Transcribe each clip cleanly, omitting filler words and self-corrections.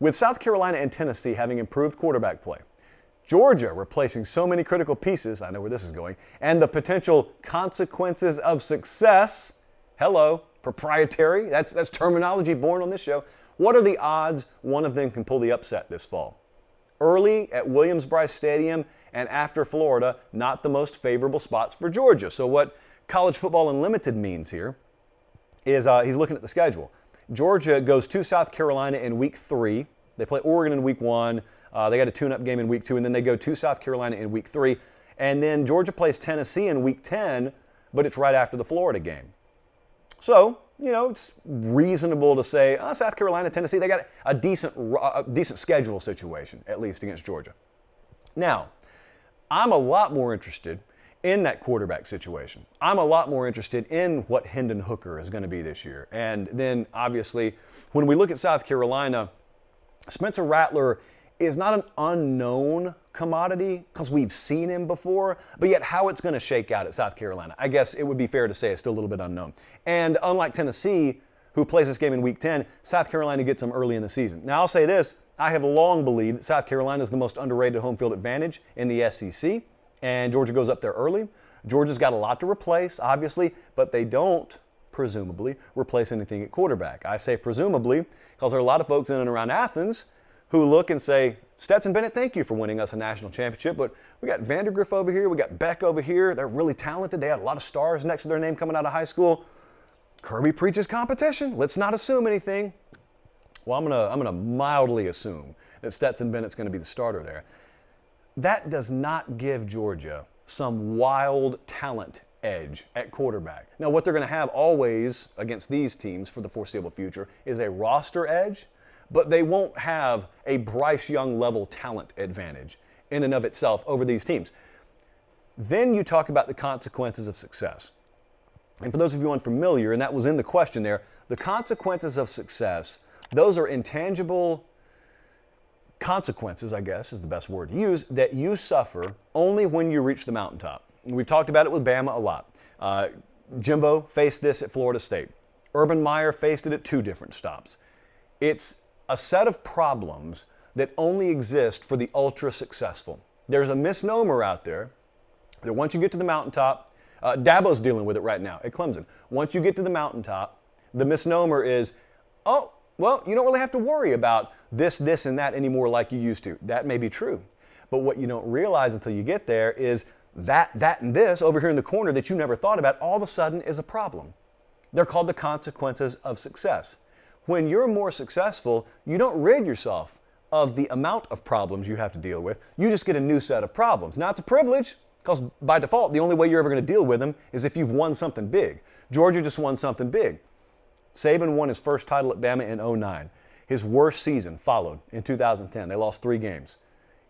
With South Carolina and Tennessee having improved quarterback play, Georgia replacing so many critical pieces, I know where this is going, and the potential consequences of success, hello, proprietary, that's terminology born on this show. What are the odds one of them can pull the upset this fall? Early at Williams-Brice Stadium and after Florida, not the most favorable spots for Georgia. So what College Football Unlimited means here is he's looking at the schedule. Georgia goes to South Carolina in week 3. They play Oregon in week 1. They got a tune-up game in week 2, and then they go to South Carolina in week 3. And then Georgia plays Tennessee in week 10, but it's right after the Florida game. So, it's reasonable to say, South Carolina, Tennessee, they got a decent schedule situation, at least against Georgia. Now, I'm a lot more interested in that quarterback situation. I'm a lot more interested in what Hendon Hooker is going to be this year. And then, obviously, when we look at South Carolina, Spencer Rattler is not an unknown commodity because we've seen him before, but yet how it's going to shake out at South Carolina, I guess it would be fair to say it's still a little bit unknown. And unlike Tennessee, who plays this game in week 10, South Carolina gets them early in the season. Now, I'll say this. I have long believed that South Carolina is the most underrated home field advantage in the SEC, and Georgia goes up there early. Georgia's got a lot to replace, obviously, but they don't, presumably, replace anything at quarterback. I say presumably because there are a lot of folks in and around Athens who look and say, Stetson Bennett, thank you for winning us a national championship, but we got Vandergriff over here, we got Beck over here. They're really talented. They had a lot of stars next to their name coming out of high school. Kirby preaches competition. Let's not assume anything. Well, I'm gonna mildly assume that Stetson Bennett's going to be the starter there. That does not give Georgia some wild talent edge at quarterback. Now, what they're going to have always against these teams for the foreseeable future is a roster edge, but they won't have a Bryce Young level talent advantage in and of itself over these teams. Then you talk about the consequences of success. And for those of you unfamiliar, and that was in the question there, the consequences of success, those are intangible consequences, I guess is the best word to use, that you suffer only when you reach the mountaintop. We've talked about it with Bama a lot. Jimbo faced this at Florida State. Urban Meyer faced it at 2 different stops. It's a set of problems that only exist for the ultra successful. There's a misnomer out there that once you get to the mountaintop, Dabo's dealing with it right now at Clemson. Once you get to the mountaintop, the misnomer is, oh, well, you don't really have to worry about this, and that anymore like you used to. That may be true. But what you don't realize until you get there is that, and this over here in the corner that you never thought about all of a sudden is a problem. They're called the consequences of success. When you're more successful, you don't rid yourself of the amount of problems you have to deal with. You just get a new set of problems. Now, it's a privilege because by default, the only way you're ever going to deal with them is if you've won something big. Georgia just won something big. Saban won his first title at Bama in 2009. His worst season followed in 2010. They lost 3 games.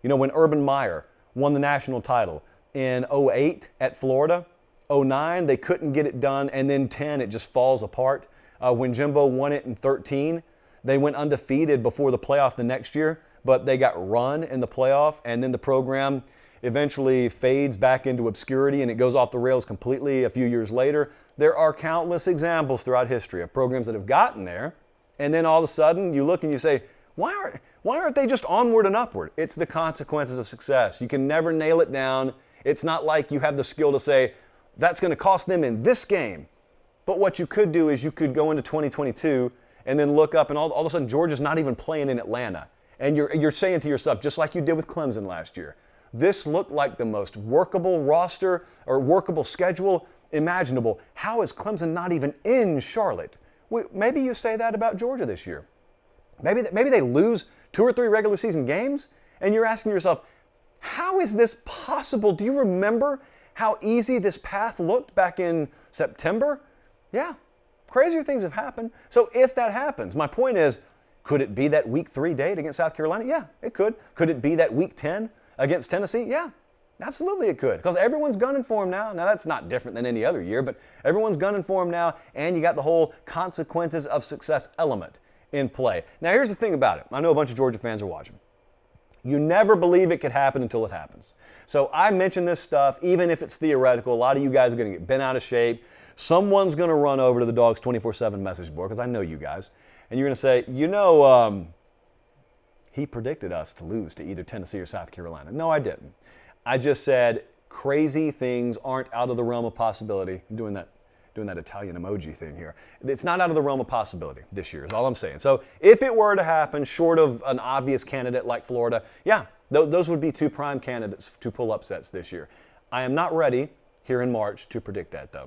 When Urban Meyer won the national title in 2008 at Florida, 2009 they couldn't get it done, and then 10 it just falls apart. When Jimbo won it in 2013, they went undefeated before the playoff the next year, but they got run in the playoff, and then the program eventually fades back into obscurity and it goes off the rails completely a few years later. There are countless examples throughout history of programs that have gotten there, and then all of a sudden you look and you say, why aren't they just onward and upward? It's the consequences of success. You can never nail it down. It's not like you have the skill to say, that's going to cost them in this game. But what you could do is you could go into 2022 and then look up and all of a sudden Georgia's not even playing in Atlanta. And you're saying to yourself, just like you did with Clemson last year, this looked like the most workable roster or workable schedule imaginable. How is Clemson not even in Charlotte? Maybe you say that about Georgia this year. Maybe they lose 2 or 3 regular season games and you're asking yourself, how is this possible? Do you remember how easy this path looked back in September? Yeah, crazier things have happened. So if that happens, my point is, could it be that week 3 date against South Carolina? Yeah, it could. Could it be that week 10 against Tennessee? Yeah, absolutely it could. Because everyone's gunning for him now. Now that's not different than any other year, but everyone's gunning for him now, and you got the whole consequences of success element in play. Now here's the thing about it. I know a bunch of Georgia fans are watching. You never believe it could happen until it happens. So I mention this stuff, even if it's theoretical. A lot of you guys are going to get bent out of shape. Someone's going to run over to the Dogs 24/7 message board, because I know you guys, and you're going to say, he predicted us to lose to either Tennessee or South Carolina. No, I didn't. I just said crazy things aren't out of the realm of possibility. I'm doing that Italian emoji thing here. It's not out of the realm of possibility this year is all I'm saying. So if it were to happen, short of an obvious candidate like Florida, yeah, those would be two prime candidates to pull upsets this year. I am not ready here in March to predict that though.